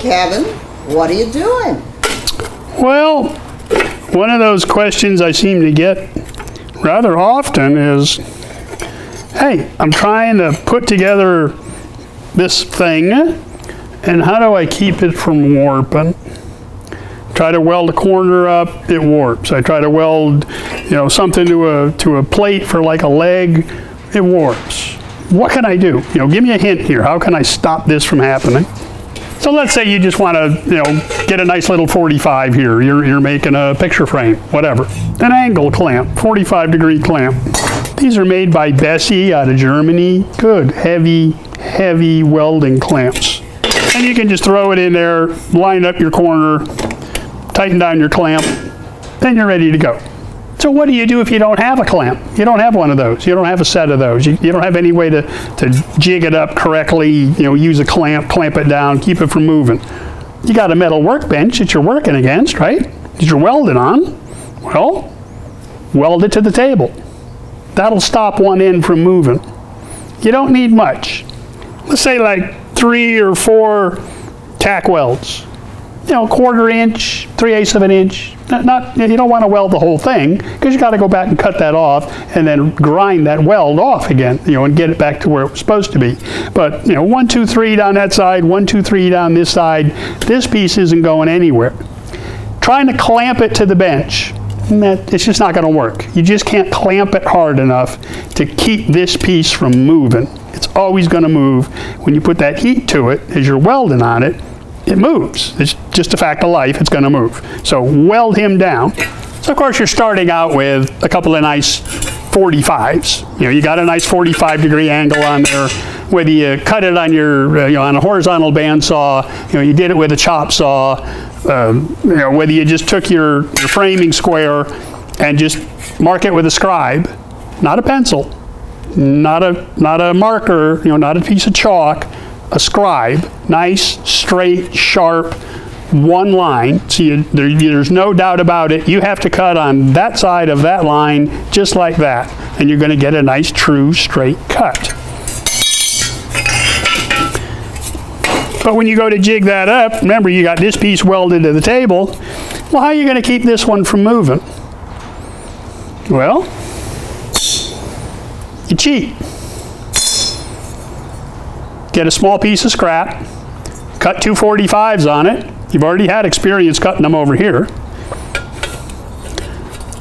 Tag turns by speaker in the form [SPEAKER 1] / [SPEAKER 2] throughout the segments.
[SPEAKER 1] Kevin. What are you doing?
[SPEAKER 2] Well, one of those questions I seem to get rather often is, hey, I'm trying to put together this thing, and how do I keep it from warping? Try to weld a corner up, it warps. I try to weld, something to a plate for like a leg, it warps. What can I do? Give me a hint here. How can I stop this from happening? So let's say you just want to, get a nice little 45 here. You're making a picture frame, whatever. An angle clamp, 45-degree clamp. These are made by Bessey out of Germany. Good, heavy welding clamps. And you can just throw it in there, line up your corner, tighten down your clamp, then you're ready to go. So what do you do if you don't have a clamp? You don't have one of those. You don't have a set of those. You don't have any way to jig it up correctly, use a clamp it down, keep it from moving. You got a metal workbench that you're working against, right? That you're welding on. Well, weld it to the table. That'll stop one end from moving. You don't need much. Let's say like 3 or 4 tack welds. 1/4 inch, 3/8 of an inch. You don't want to weld the whole thing because you got to go back and cut that off and then grind that weld off again, and get it back to where it was supposed to be. But 1, 2, 3 down that side, 1, 2, 3 down this side. This piece isn't going anywhere. Trying to clamp it to the bench, it's just not going to work. You just can't clamp it hard enough to keep this piece from moving. It's always going to move. When you put that heat to it as you're welding on it, it moves. It's just a fact of life. It's going to move. So weld him down. So of course you're starting out with a couple of nice 45s. You got a nice 45-degree angle on there. Whether you cut it on your on a horizontal bandsaw, you did it with a chop saw. Whether you just took your framing square and just mark it with a scribe, not a pencil, not a marker, not a piece of chalk. A scribe, nice, straight, sharp, one line. So there's no doubt about it. You have to cut on that side of that line just like that. And you're going to get a nice, true, straight cut. But when you go to jig that up, remember you got this piece welded to the table. Well, how are you going to keep this one from moving? Well, you cheat. Get a small piece of scrap, cut 2 45s on it. You've already had experience cutting them over here.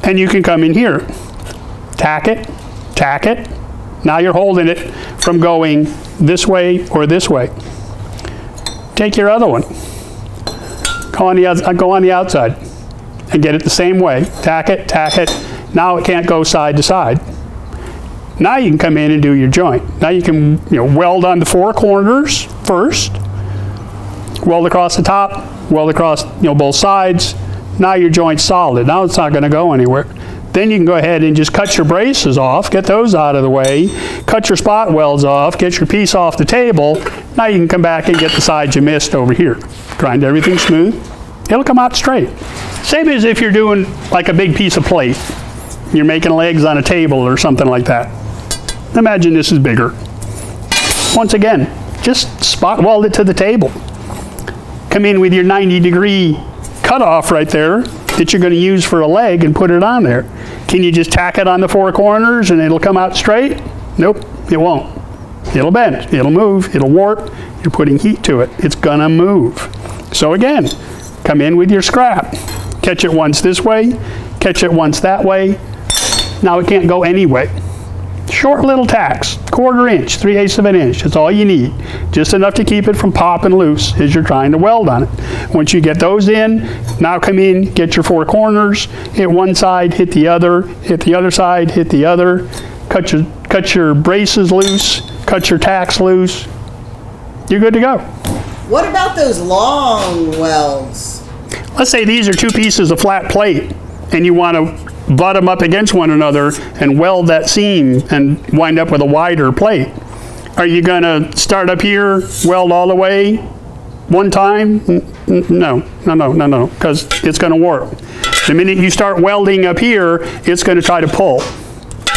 [SPEAKER 2] And you can come in here, tack it. Now you're holding it from going this way or this way. Take your other one, go on the outside and get it the same way. Tack it. Now it can't go side to side. Now you can come in and do your joint. Now you can weld on the 4 corners first, weld across the top, weld across both sides. Now your joint's solid. Now it's not going to go anywhere. Then you can go ahead and just cut your braces off, get those out of the way, cut your spot welds off, get your piece off the table. Now you can come back and get the sides you missed over here. Grind everything smooth. It'll come out straight. Same as if you're doing like a big piece of plate. You're making legs on a table or something like that. Imagine this is bigger. Once again, just spot weld it to the table. Come in with your 90-degree cutoff right there that you're going to use for a leg and put it on there. Can you just tack it on the 4 corners and it'll come out straight? Nope, it won't. It'll bend, it'll move, it'll warp. You're putting heat to it. It's going to move. So again, come in with your scrap. Catch it once this way, catch it once that way. Now it can't go any way. Short little tacks, 1/4 inch, 3/8 of an inch. That's all you need. Just enough to keep it from popping loose as you're trying to weld on it. Once you get those in, now come in, get your 4 corners, hit one side, hit the other side, hit the other. Cut your braces loose, cut your tacks loose. You're good to go.
[SPEAKER 1] What about those long welds?
[SPEAKER 2] Let's say these are 2 pieces of flat plate and you want to butt them up against one another and weld that seam and wind up with a wider plate. Are you going to start up here, weld all the way one time? No, because it's going to warp. The minute you start welding up here, it's going to try to pull.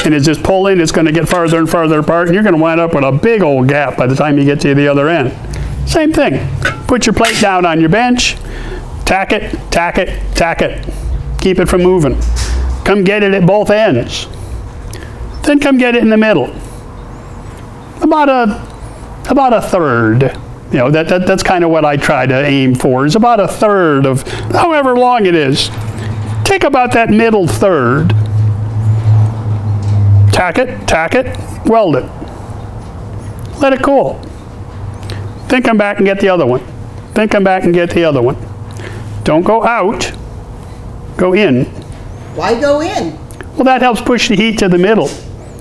[SPEAKER 2] And it's just pulling, it's going to get farther and farther apart, and you're going to wind up with a big old gap by the time you get to the other end. Same thing. Put your plate down on your bench, tack it, tack it, tack it. Keep it from moving. Come get it at both ends. Then come get it in the middle. About a third. You know, that's kind of what I try to aim for, is about a third of however long it is. Take about that middle third. Tack it, weld it. Let it cool. Then come back and get the other one. Then come back and get the other one. Don't go out, go in.
[SPEAKER 1] Why go in?
[SPEAKER 2] Well, that helps push the heat to the middle,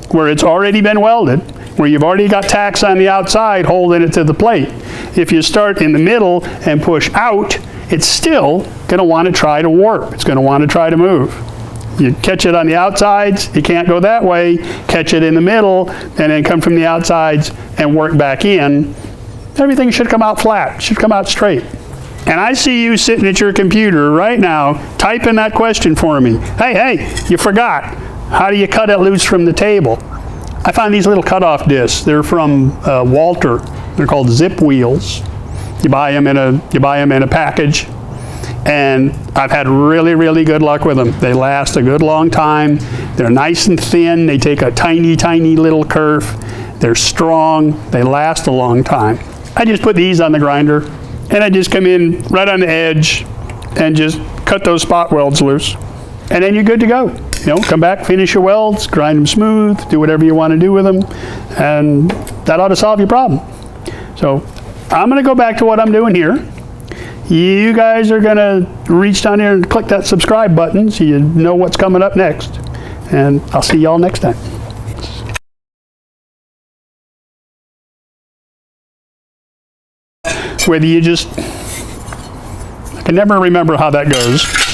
[SPEAKER 2] where it's already been welded, where you've already got tacks on the outside holding it to the plate. If you start in the middle and push out, it's still going to want to try to warp. It's going to want to try to move. You catch it on the outsides, you can't go that way. Catch it in the middle, and then come from the outsides and work back in. Everything should come out flat, should come out straight. And I see you sitting at your computer right now, typing that question for me. Hey, you forgot. How do you cut it loose from the table? I found these little cutoff discs. They're from Walter. They're called zip wheels. You buy them in a package, and I've had really, really good luck with them. They last a good long time. They're nice and thin. They take a tiny, tiny little kerf. They're strong. They last a long time. I just put these on the grinder, and I just come in right on the edge and just cut those spot welds loose. And then you're good to go. You know, come back, finish your welds, grind them smooth, do whatever you want to do with them, and that ought to solve your problem. So I'm going to go back to what I'm doing here. You guys are going to reach down here and click that subscribe button so you know what's coming up next. And I'll see y'all next time. Whether you just, I can never remember how that goes.